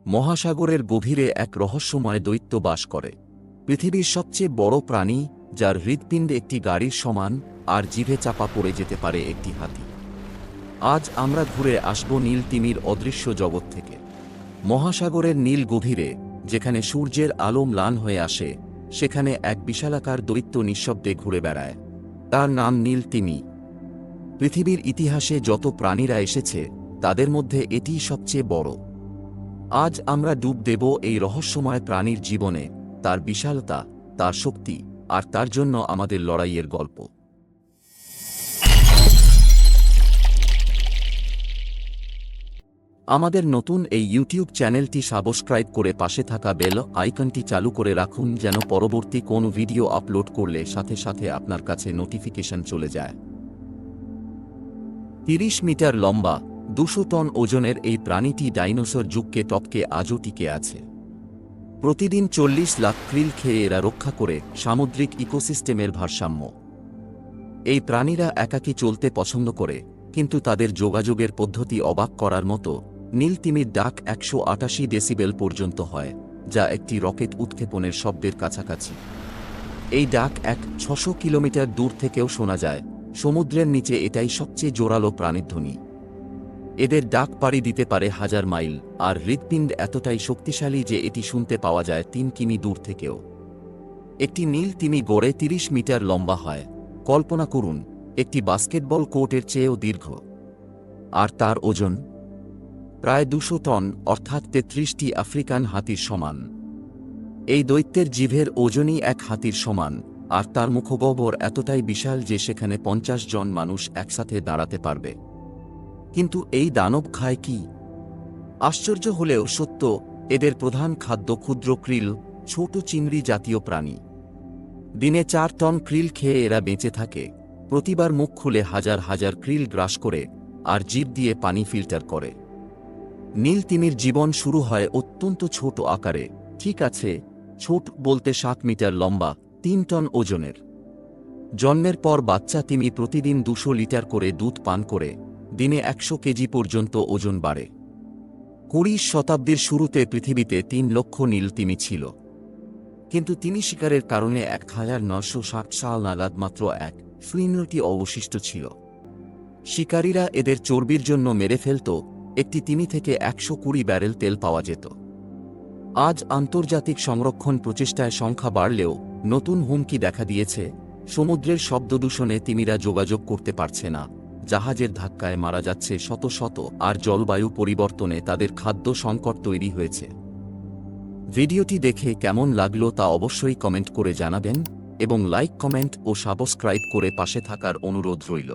মহাসাগরের গভীরে এক রহস্যময় দৈত্য বাস করে। পৃথিবীর সবচেয়ে বড় প্রাণী, যার হৃৎপিণ্ড একটি গাড়ির সমান আর জিভে চাপা পড়ে যেতে পারে একটি হাতি। আজ আমরা ঘুরে আসব নীল তিমির অদৃশ্য জগৎ থেকে। মহাসাগরের নীল গভীরে, যেখানে সূর্যের আলো ম্লান হয়ে আসে, সেখানে এক বিশালাকার দৈত্য নিঃশব্দে ঘুরে বেড়ায়। তার নাম নীল তিমি। পৃথিবীর ইতিহাসে যত প্রাণীরা এসেছে, তাদের মধ্যে এটিই সবচেয়ে বড়। আজ আমরা ডুব দেব এই রহস্যময় প্রাণীর জীবনে, তার বিশালতা, তার শক্তি, আর তার জন্য আমাদের লড়াইয়ের গল্প। আমাদের নতুন এই ইউটিউব চ্যানেলটি সাবস্ক্রাইব করে পাশে থাকা বেল আইকনটি চালু করে রাখুন, যেন পরবর্তী কোনো ভিডিও আপলোড করলে সাথে সাথে আপনার কাছে নোটিফিকেশন চলে যায়। 30 মিটার লম্বা, 200 টন ওজনের এই প্রাণীটি ডাইনোসর যুগকে টপকে আজও টিকে আছে। প্রতিদিন 40 লাখ krill খেয়ে এরা রক্ষা করে সামুদ্রিক ইকোসিস্টেমের ভারসাম্য। এই প্রাণীরা একাকী চলতে পছন্দ করে, কিন্তু তাদের যোগাযোগের পদ্ধতি অবাক করার মতো। নীল তিমির ডাক 188 ডেসিবেল পর্যন্ত হয়, যা একটি রকেট উৎক্ষেপণের শব্দের কাছাকাছি। এই ডাক 600 কিলোমিটার দূর থেকেও শোনা যায়। সমুদ্রের নিচে এটাই সবচেয়ে জোরালো প্রাণীধ্বনি। এদের ডাক পাড়ি দিতে পারে 1000 মাইল, আর হৃৎপিণ্ড এতটাই শক্তিশালী যে এটি শুনতে পাওয়া যায় 3 কিমি দূর থেকেও। একটি নীল তিমি গড়ে 30 মিটার লম্বা হয়। কল্পনা করুন, একটি বাস্কেটবল কোর্টের চেয়েও দীর্ঘ। আর তার ওজন প্রায় 200 টন, অর্থাৎ 33টি আফ্রিকান হাতির সমান। এই দৈত্যের জিভের ওজনই এক হাতির সমান, আর তার মুখগহ্বর এতটাই বিশাল যে সেখানে 50 জন মানুষ একসাথে দাঁড়াতে পারবে। কিন্তু এই দানব খায় কি? আশ্চর্য হলেও সত্য, এদের প্রধান খাদ্য ক্ষুদ্র krill, ছোট চিংড়ি জাতীয় প্রাণী। দিনে 4 টন krill খেয়ে এরা বেঁচে থাকে। প্রতিবার মুখ খুলে হাজার হাজার krill গ্রাস করে, আর জিভ দিয়ে পানি ফিল্টার করে। নীল তিমির জীবন শুরু হয় অত্যন্ত ছোট আকারে। ঠিক আছে, ছোট বলতে 7 মিটার লম্বা, 3 টন ওজনের। জন্মের পর বাচ্চা তিমি প্রতিদিন 200 লিটার করে দুধ পান করে। দিনে 100 কেজি পর্যন্ত ওজন বাড়ে। 20 শতাব্দীর শুরুতে পৃথিবীতে 3 লক্ষ নীল তিমি ছিল, কিন্তু তিমি শিকারের কারণে 1960 সাল নাগাদ মাত্র 1% অবশিষ্ট ছিল। শিকারীরা এদের চর্বির জন্য মেরে ফেলত। একটি তিমি থেকে 120 ব্যারেল তেল পাওয়া যেত। আজ আন্তর্জাতিক সংরক্ষণ প্রচেষ্টায় সংখ্যা বাড়লেও নতুন হুমকি দেখা দিয়েছে। সমুদ্রের শব্দদূষণে তিমিরা যোগাযোগ করতে পারছে না, জাহাজের ধাক্কায় মারা যাচ্ছে শত শত, আর জলবায়ু পরিবর্তনে তাদের খাদ্য সংকট তৈরি হয়েছে। ভিডিওটি দেখে কেমন লাগলো তা অবশ্যই কমেন্ট করে জানাবেন, এবং লাইক, কমেন্ট ও সাবস্ক্রাইব করে পাশে থাকার অনুরোধ রইল।